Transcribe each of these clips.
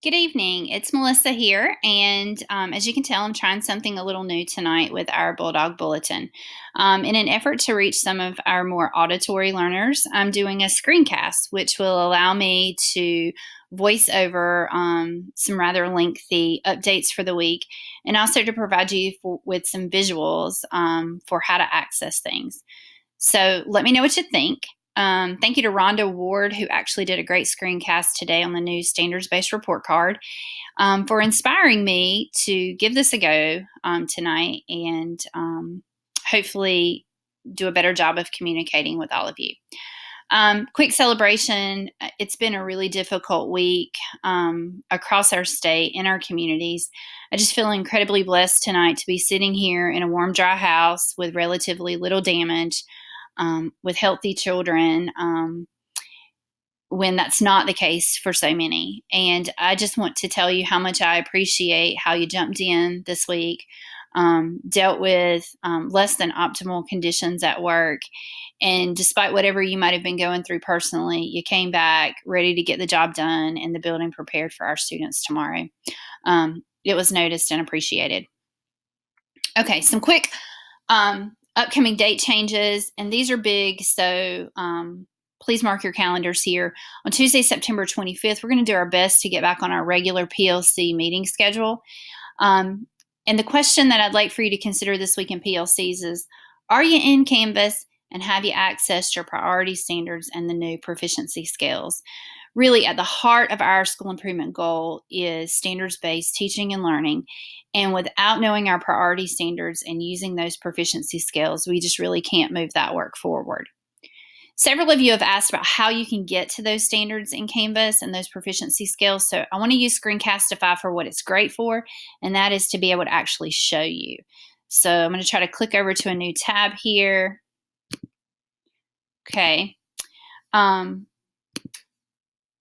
Good evening. It's Melissa here, and as you can tell, I'm trying something a little new tonight with our Bulldog Bulletin. In an effort to reach some of our more auditory learners, I'm doing a screencast, which will allow me to voice over some rather lengthy updates for the week, and also to provide you with some visuals for how to access things. So let me know what you think. Thank you to Rhonda Ward, who actually did a great screencast today on the new standards-based report card, for inspiring me to give this a go tonight and hopefully do a better job of communicating with all of you. Quick celebration. It's been a really difficult week across our state, in our communities. I just feel incredibly blessed tonight to be sitting here in a warm, dry house with relatively little damage, with healthy children, when that's not the case for so many. And I just want to tell you how much I appreciate how you jumped in this week, dealt with less than optimal conditions at work. And despite whatever you might have been going through personally, you came back ready to get the job done and the building prepared for our students tomorrow. It was noticed and appreciated. Okay, some quick upcoming date changes, and these are big, so please mark your calendars here. On Tuesday, September 25th, we're going to do our best to get back on our regular PLC meeting schedule. And the question that I'd like for you to consider this week in PLCs is, are you in Canvas and have you accessed your priority standards and the new proficiency scales? Really, at the heart of our school improvement goal is standards-based teaching and learning. And without knowing our priority standards and using those proficiency scales, we just really can't move that work forward. Several of you have asked about how you can get to those standards in Canvas and those proficiency scales. So I want to use Screencastify for what it's great for, and that is to be able to actually show you. So I'm going to try to click over to a new tab here. Okay.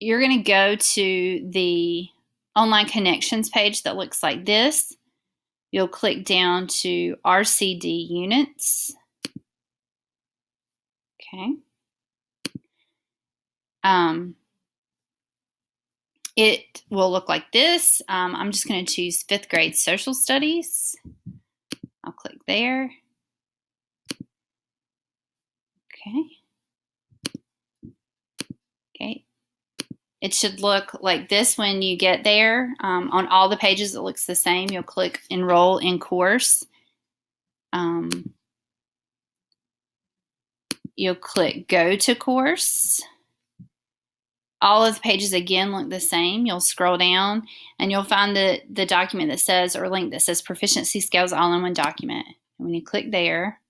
You're going to go to the online connections page that looks like this. You'll click down to RCD units. Okay. It will look like this. I'm just going to choose 5th grade social studies. I'll click there. Okay. It should look like this when you get there. On all the pages, it looks the same. You'll click Enroll in Course. You'll click Go to Course. All of the pages again look the same. You'll scroll down and you'll find the document that says, or link that says Proficiency Scales All in One Document. And when you click there,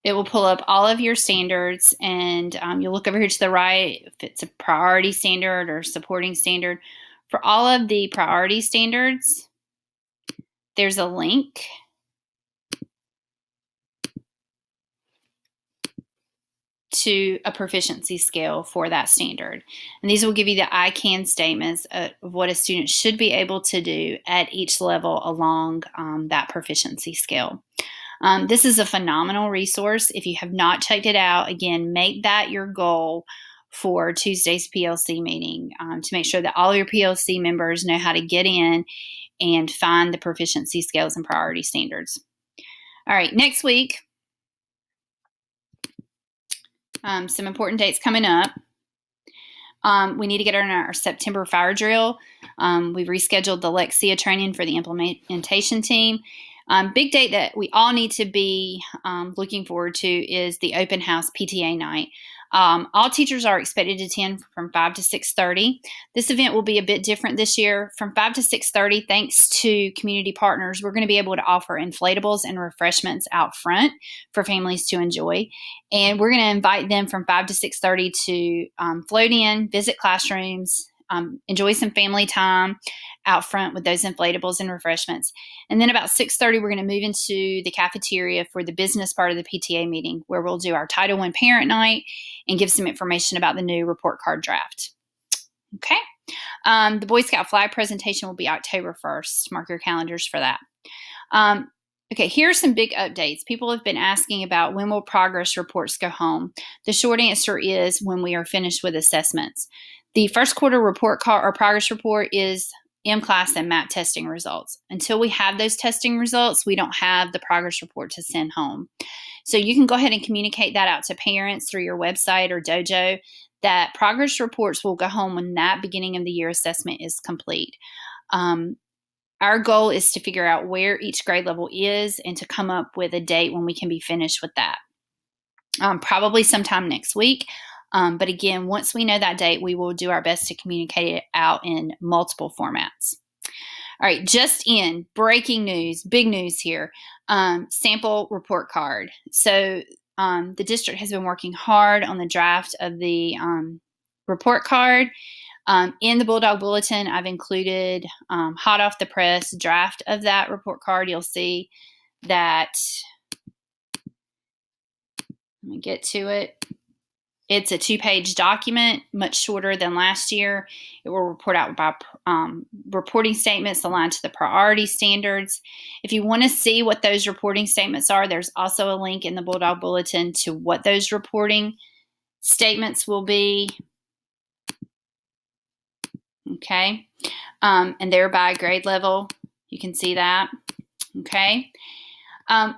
it will pull up all of your standards, and you'll look over here to the right if it's a priority standard or supporting standard. For all of the priority standards, there's a link to a proficiency scale for that standard. And these will give you the I can statements of what a student should be able to do at each level along that proficiency scale. This is a phenomenal resource. If you have not checked it out, again, make that your goal for Tuesday's PLC meeting, to make sure that all your PLC members know how to get in and find the proficiency scales and priority standards. All right, next week, some important dates coming up. We need to get on our September fire drill. We've rescheduled the Lexia training for the implementation team. Big date that we all need to be looking forward to is the open house PTA night. All teachers are expected to attend from 5 to 6:30. This event will be a bit different this year. From 5 to 6:30, thanks to community partners, we're going to be able to offer inflatables and refreshments out front for families to enjoy. And we're going to invite them from 5 to 6:30 to float in, visit classrooms, enjoy some family time out front with those inflatables and refreshments. And then about 6:30, we're going to move into the cafeteria for the business part of the PTA meeting, where we'll do our Title I parent night and give some information about the new report card draft. Okay. The Boy Scout flag presentation will be October 1st. Mark your calendars for that. Okay, here are some big updates. People have been asking about when will progress reports go home. The short answer is when we are finished with assessments. The first quarter report card or progress report is M-class and MAP testing results. Until we have those testing results, we don't have the progress report to send home. So you can go ahead and communicate that out to parents through your website or dojo that progress reports will go home when that beginning of the year assessment is complete. Our goal is to figure out where each grade level is and to come up with a date when we can be finished with that. Probably sometime next week. But again, once we know that date, we will do our best to communicate it out in multiple formats. All right, just in, breaking news, big news here, sample report card. So the district has been working hard on the draft of the report card. In the Bulldog Bulletin, I've included hot off the press draft of that report card. You'll see that, let me get to it. It's a 2-page document, much shorter than last year. It will report out by reporting statements aligned to the priority standards. If you want to see what those reporting statements are, there's also a link in the Bulldog Bulletin to what those reporting statements will be. Okay, and they're by grade level. You can see that. Okay.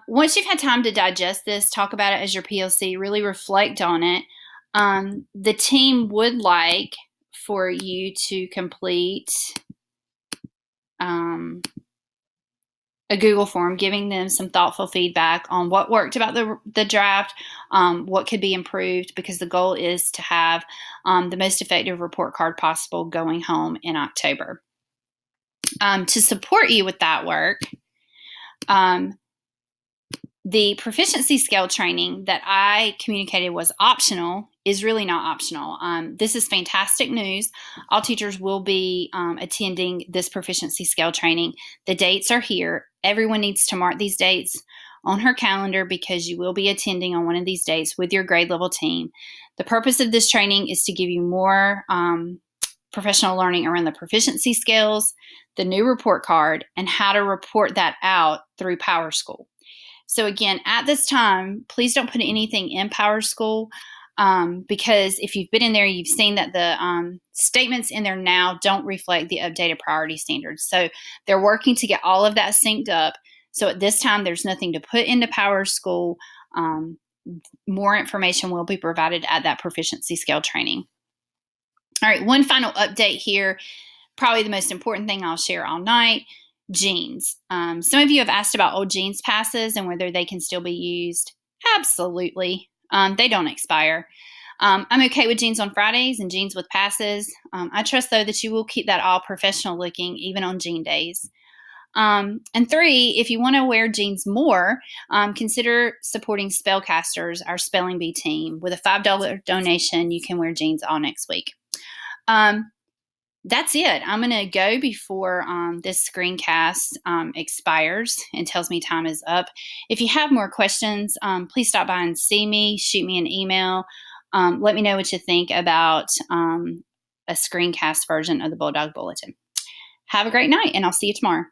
Once you've had time to digest this, talk about it as your PLC, really reflect on it. The team would like for you to complete a Google form, giving them some thoughtful feedback on what worked about the draft, what could be improved, because the goal is to have the most effective report card possible going home in October. To support you with that work, the proficiency scale training that I communicated was optional is really not optional. This is fantastic news. All teachers will be attending this proficiency scale training. The dates are here. Everyone needs to mark these dates on her calendar because you will be attending on one of these days with your grade level team. The purpose of this training is to give you more professional learning around the proficiency scales, the new report card, and how to report that out through PowerSchool. So again, at this time, please don't put anything in PowerSchool because if you've been in there, you've seen that the statements in there now don't reflect the updated priority standards. So they're working to get all of that synced up. So at this time, there's nothing to put into PowerSchool. More information will be provided at that proficiency scale training. All right, one final update here, probably the most important thing I'll share all night. Jeans. Some of you have asked about old jeans passes and whether they can still be used. Absolutely. They don't expire. I'm okay with jeans on Fridays and jeans with passes. I trust, though, that you will keep that all professional looking even on jean days. And 3, if you want to wear jeans more, consider supporting Spellcasters, our spelling bee team. With a $5 donation, you can wear jeans all next week. That's it. I'm going to go before this screencast expires and tells me time is up. If you have more questions, please stop by and see me. Shoot me an email. Let me know what you think about a screencast version of the Bulldog Bulletin. Have a great night, and I'll see you tomorrow.